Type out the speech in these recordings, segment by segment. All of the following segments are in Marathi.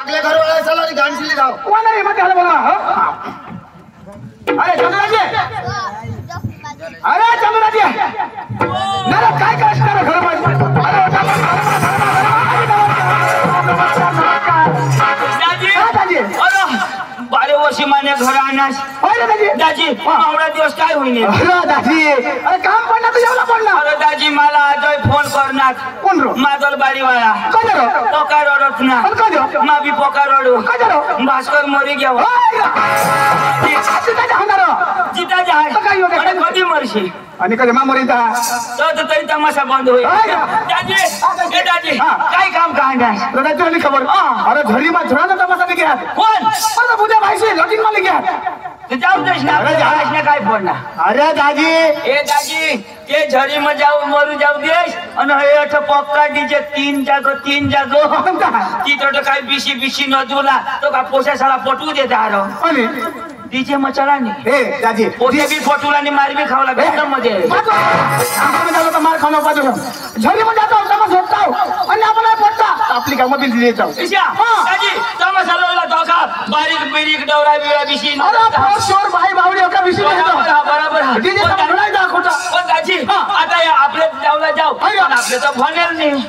आपल्या घरवाला चला रे गाणशिली जाऊ कोणा रे मध्ये आलं बघा अरे चंद्राजी अरे चंद्राजी नाही काय करणार घर बारे वर्षी माने घर आणस दाजी एवढा दिवस काय होईने दाजी अरे काम पडणार तर जेवला पडणार अरे दाजी मला आज फोन करणार कोण रो मादल बारीवाला पोकार रडत ना मा बी पोकार रडू भास्कर मरी गया जिता जाय कधी मरशी आणि कधी मामोरी तो तरी तमाशा बंद होईल दाजी ए दाजी काय काम काढणार तुला खबर अरे घरी मा झुराचा तमाशा नाही घ्या कोण अरे बुद्या भाईशी लॉटिंग मध्ये घ्या तू जाऊ देस ना अरे काय पडणार अरे दाजी ए दाजी ते झरी में जाऊ मरू जाऊ देस आणि हे अठ पक्का डीजे तीन जागो ती तो काय बिशी न दुला तो का पोसा साला पटू देता आरो आणि डीजे में चला नहीं ए दाजी पोसे भी फोटूला नि मार भी खावला एकदम मजे आम्ही जालो तर मार खाणं पाहिजे झरी मध्ये जातो तमाशा होतो आणि आपल्याला पडता आपली कामं बिल दिली जाऊ इशा दाजी तमाशा लावला तो का बारीक डवरा बिरा बिशी अरे शोर भाई बावडी का बिशी बरोबर डीजे नाही दाखवता पण दाजी आता या आपले जाऊला जाऊ पण आपले तर भनेल नाही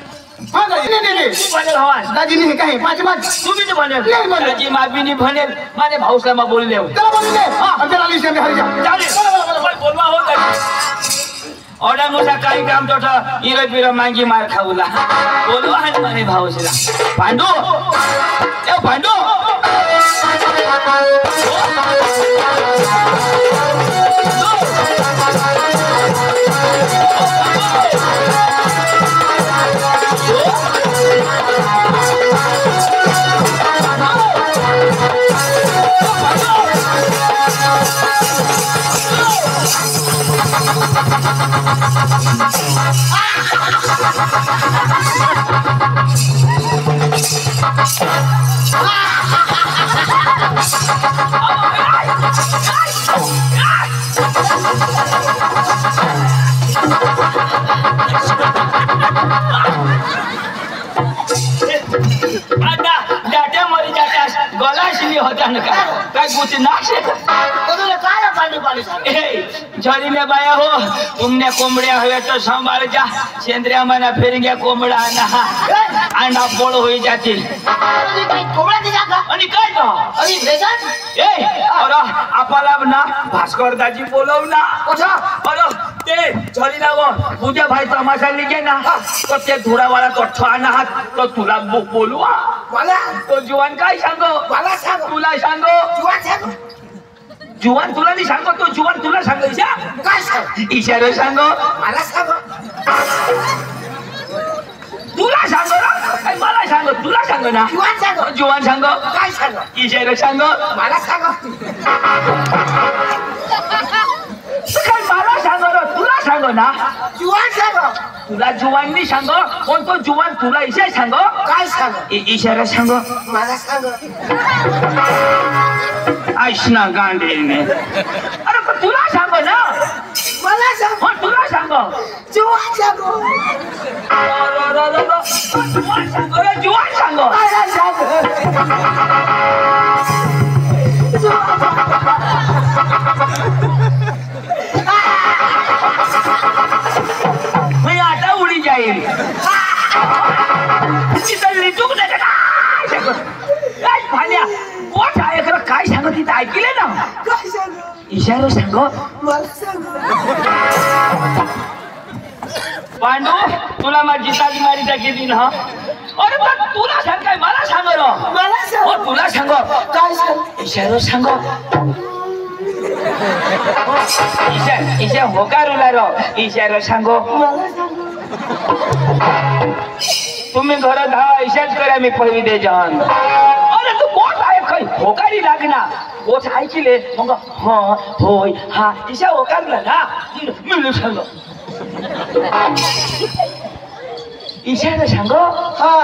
हां नाही भनेल हवा दाजी नाही काय पाच तुम्ही तो भनेल दाजी माबी नहीं भनेल माने भाऊसला मा बोल देऊ चला बोल दे हां चला लिस्ट में हरी जा चालेल बोलवा हो दाजी ऑर्डर नुसार काही काम तो इरे पिरे मांगी मार खाऊला बोलवा है माने भाऊसला भांडू ए भांडू डाटा मरी जातास गलाशली होता न काय कुछ नाशे तुला काय पाणी झड़ी में बाया हो तुमने कोंबड़िया हुए तो संभाल जा सेंद्रिया मना फिर गया कोंबड़ा ना अंडा पोड़ हो जाती कोंबडा दिला का आणि काय तो अरे बेसन ए और आपला ना भास्कर दाजी बोलव ना कसा अरे ते झड़ी लागो पूजा भाई तमाशा लिखे ना तो ते धुरा वाला तो ठाना हात तो तुला बोलवा मला तो जुवान काय सांगो मला सांग तुला सांगो जुवान सांग जुवान तुला नाही सांगो तो जुवान तुला सांगो इशा काय सांग इशारे सांगो मला सांग तुला सांगो ना काय मला सांगो तुला सांगो ना जुवान सांग जुवान सांगो काय सांग इशारे सांगो मला सांग काय मला सांगो ना तुला सांगो ना जुवान सांग तुला जुवान नाही सांगो कोण तो जुवान तुला इशारे सांगो काय सांग इशारे सांगो मला सांग आईशना गांडीने अरे पण तुला सांगो ना मला सांग हो तुला सांगो जुवान सांग जुवान सांगो रे जुवान सांगो मला सांग मैं आता उडी जाईल तिथं लिटूक नाही का भाल्या कोण ऐकलं काय सांगत तिथं ऐकले ना काय सांग इशारो सांगो मला सांग पांडू तुला माझी जिताची मारी टाकी ना अरे पण तुला सांग काय मला सांग रो मला सांग हो तुला सांगो काय सांग इशारो सांगो इशा होकार उलारो इशारो सांगो मला सांग तुम्ही घर धावा इशाच करा मी पहिली दे जान अरे तू कोण आहे काही होकारी लागना कोच ऐकले मग हा होय हा इशा होकारला ना मिळू सांगो इशाने सांगो हा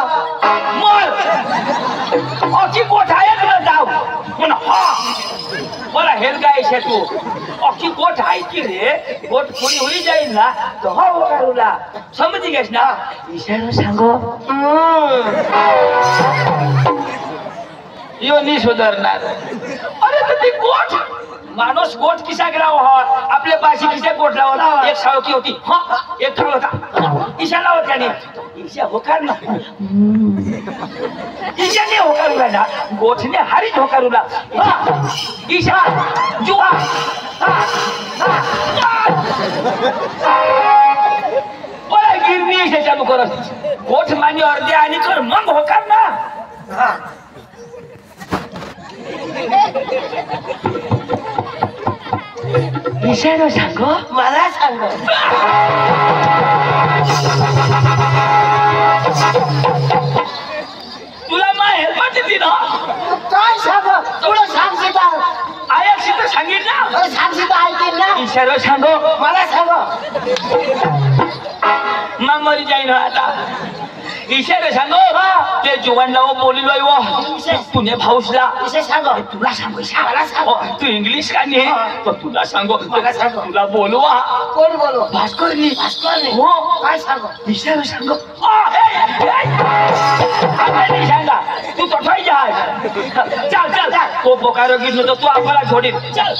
मर अची कोठ आहे ना जाऊ पण हा मला हेल काय शे तू अची कोठ आहे की रे कोठ कोणी होई जाईल ना तो हा होकारूला समजी गेस ना इशाने सांगो यो नाही सुधारणार. अरे तर ती गोठ माणूस गोठ किसा गेला आपल्या पाशी किसा गोठ लावला. एक साळकी होती एक थाळ होता ईशा लावत त्याने ईशा होकार ना ईशाने होकारूला ना गोठने हारीच होकारूला. ईशा जुवा बोला गिरणी ईशा चालू करत गोठ मानी अर्धे आणि कर मग होकार ना. ईशानं सांग मला सांग तुला मा हेल्पट दिली ना काय सांग तुला सांगशील का आयाशी तर सांगितलं सांगशील ऐकेल ना ईशानं सांग मला सांग मा मरी जाईन आता. ईशानं सांग ते जुवानला बोलिलो पुणे भाऊसला विषय सांग तुला सांगू मला सांग तू इंग्लिश का नाही तर तुला सांगू मला सांग. तुला बोलवा कोण बोलव भास्करनी भास्करने हो काय सांग ईशानं सांग सांगा तू तो ठोई जा. चल चल तो बोकारो गिरलो तर तू आपला छोडी चल.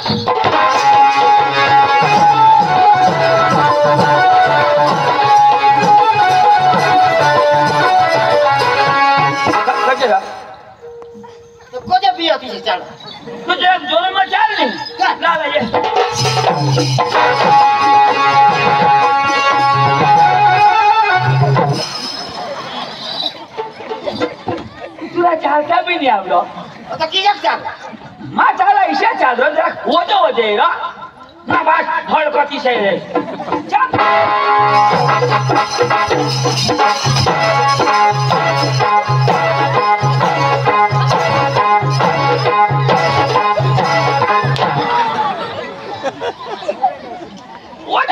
कोणत्या बिया तुझे चाल तुझ्या जोर मग चाल नाही लावा ये. तुला चालता बी नाही आवडो आता किती चाल मा चाला ईशा चाल जरा होते ना ना बास फळ कती रे चल.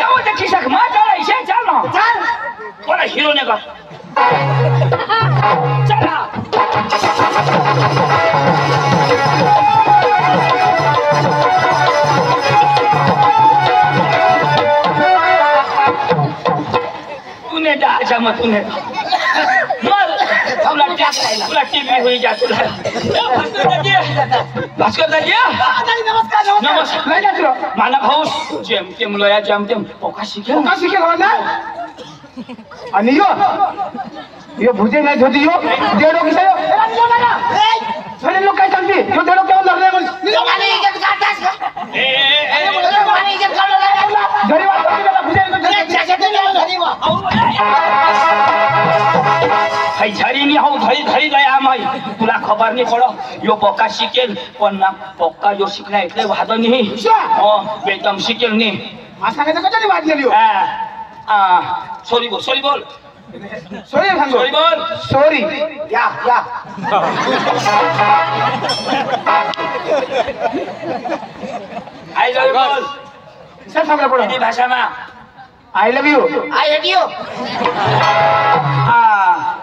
होते खिशाक मा चाला ईशा चाल ना चाल कोणा हिरो ने का चला. तूने डाचा मग तूने तुला टीव्ही होई जा तुला. भास्कर दाजी नमस्कार नमस्कार नाही जात रो. माना भाऊस जेम तेम लोया जेम तेम पोका शिकेल का शिकेल हो ना आणि यो भुजे नाही धोती यो देडो किसा यो सगळे लोक काय सांगते यो देडो केव्हा लागले म्हणून लोकांनी इज्जत काढतास का लोकांनी इज्जत काढू लागला घरी वाटतो भुजे झडीनी हो धरी धरी जाय आमाई तुला खबर नाही पडो यो पोका शिकेल पण ना पोका यो शिकला इथले वाद नाही एकदम शिकेल नाही सांगायचं कशाने वाटलेली हो सॉरी बोल सॉरी सांगो सॉरी बोल सॉरी या या आई लव बोल सर सांगा पडो हिंदी भाषा में I love you I hate you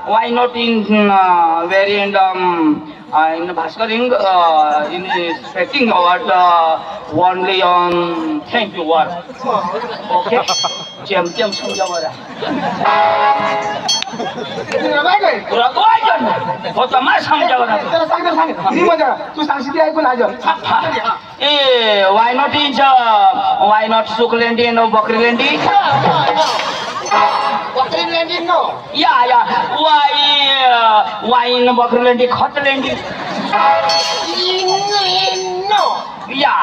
why not in very in Bhaskar in expecting what only on thank you word. Okay? Jam समजा बरं. तुला काय करणार होता मा समजा बरं. सांग मी मजा तू सांगशील ऐकून आज why not in why not सुकलेंडी and बकरीलेंडी बकरी नो या why in बकरीलेंडी खतलेंडी नो या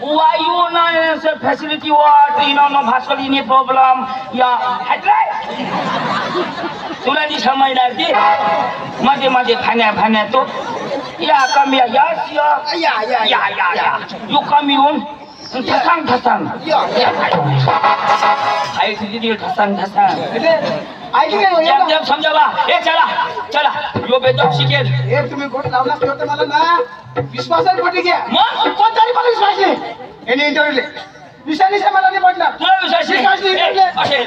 why you no facility what no Bhaskar any problem या हेडलाय तुला नाही समजणार ती मध्ये मध्ये खाण्या तो या कमी या यू कम येऊन ठसांग आई तुझी ठसांग ऐकली नाही जब समजावा ए चला यो बेदम शिकेल हे तुम्ही गोट लावला तर मला ना विश्वासाने पडली घ्या मग कोणताही मला विश्वास नाही याने इंटरव्ह्यूले विश्वास मला नाही पडला तुला विश्वास नाही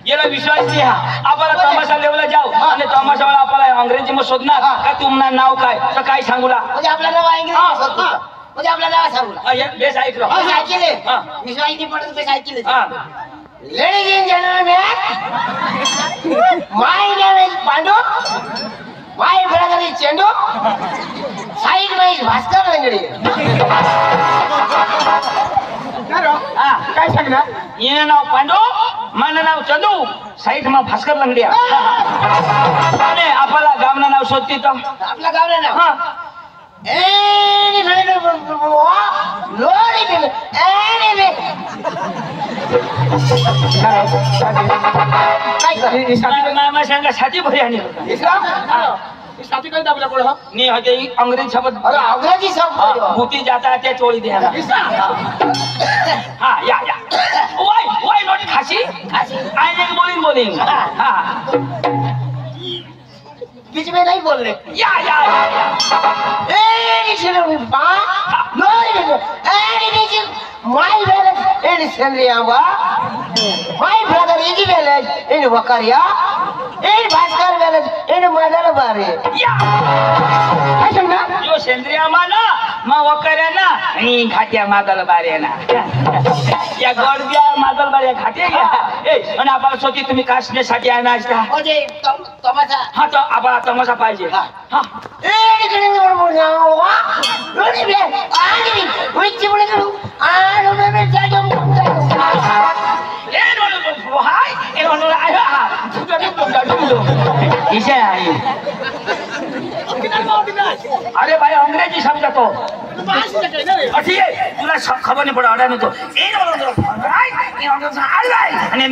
याला विश्वास नाही आपल्याला तमाशा लेवला जाऊ आणि तमाशावाला आपल्याला अंग्रेजी मध्ये शोधणार का तुमचं नाव काय तर काय सांगूला म्हणजे आपलं नाव इंग्रजी म्हणजे आपलं नाव सांगू बेस ऐकलो ऐकले विश्वास नाही पडत बेस ऐकले Ladies and gentlemen, my name is Pandu. My brother is Chandu. Bhaskar लंगडी हा काय सांगणार ये नाव पांडू माझं नाव चंदू साईड मा भास्कर लंगडिया आणि आपला गावना नाव शोधती तर आपलं गाव नाही ना हा लोणी बिल काय कर मामा सांगा साथी भरी आणि साथी काही दाबला कोण हा नी हजे अंग्रेजी शब्द अरे अंग्रेजी शब्द भूती जाता त्या चोळी द्यायला हा या वाय वाय नॉट खाशी आय नेक बोलिंग हा बीच में नहीं बोल रहे या my village in Sandriamba, my brother is village in Wakaria, in Bhaskar village in Madalabari. या काय सांगणार यो सेंद्रिया माना मा वकऱ्या ना आणि घाट्या मादल बारे ना या गोडग्या मादल बारे घाटे घ्या ए आणि आपण सोची तुम्ही कासण्यासाठी आणा असता ओजे तमाशा हा तर आपण तमाशा पाहिजे हा इकडे लोणी बे आणि विच मुळे करू आणि मी जाजम ए नो हाय ए नो आय हा तुझा इसे आहे अरे भाई अंग्रेजी समझा तो ठीक है तुला खबर नहीं पड़ा ऑर्डर में तो ए नो आणि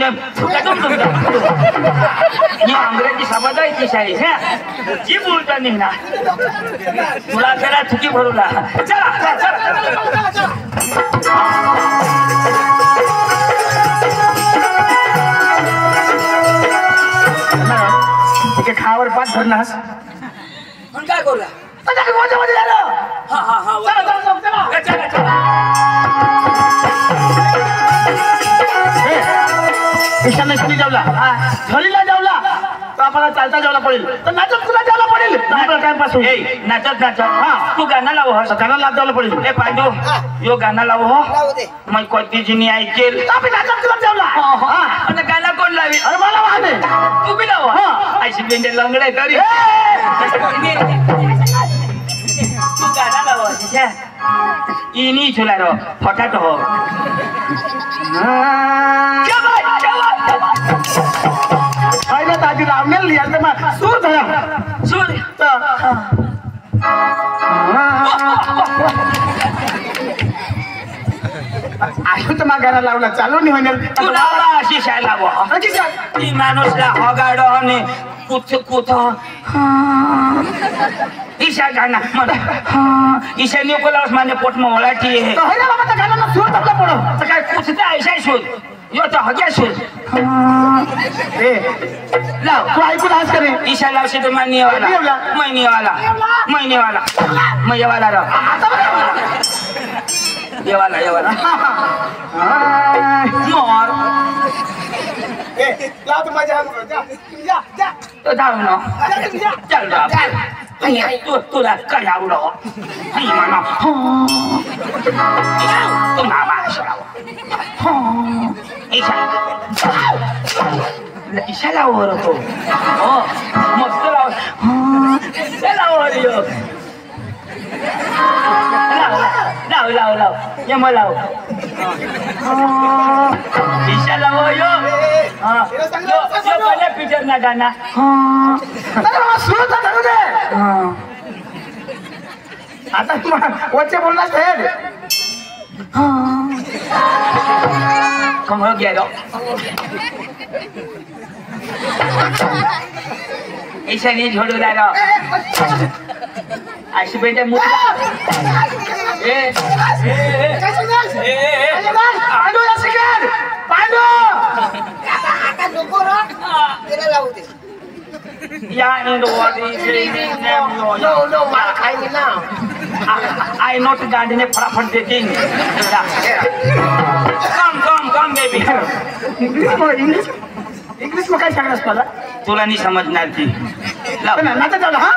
ये अंग्रेजी समझ आहे ती शाळी है जी बोलता नाही ना तुला जरा चुकी भरूला चला ठीक खावर पाठ धरलास पण काय करूया आता मध्ये झालं हा चला ईशान्य जेवला घरीला जेवला तर आपल्याला चालता जेवला पडेल तर नाचत तुला जेवला पडेल टाइमपास होईल नाचत हा तू गाणं लाव हो गाणं लाभ जेवला पडेल ए पांडू यो गाणं लाव हो मग कोणतीजीनी ऐकेल आपण नाचत तुला जेवला आणि गाणं कोण लावी अरे मला वाहने तू बी लाव अशी बेंडे लंगडे करी तू गाणं लाव इनी झुला रो फटाट हो पहिला ताजी लावण्याला लिहायचं मग सूर धरा सूर आयो तर मग गाणं लावला चालू नाही होणार तू लावला अशी शाय लाव ती माणूसला हगाड आणि कुथ ईशा गाणं म्हण ईशा निकोलास माने पोट में ओळाटी आहे गाणं सूर धरला पडो तर काय कुठचा ऐसा शोध यो तर हग्या शोध लाव तू ऐकून आज करे ईशा लावशे तर महिने वाला रा येवाला मोर लाव तू माझ्या जा तो धाव ना चल तुला काय आवडो म्हणा तू नावा ईशा लावर तो मस्त लावर लाव ये मग लाव ईशा लाव यो पहिले पिक्चर ना गाणं आता वच्चे बोललास head Không hớt về đâu. Isa ni jodoh dah dah. Asyik benda muda. Pandu yang segar, Pandu. akan dukur tidak laut Yang Indowari sini no mal kain now I not garden फटाफट देती कम बेबी इंग्लिश में काय सांगणार मला तुला नाही समजणार ती नाता जाऊ हा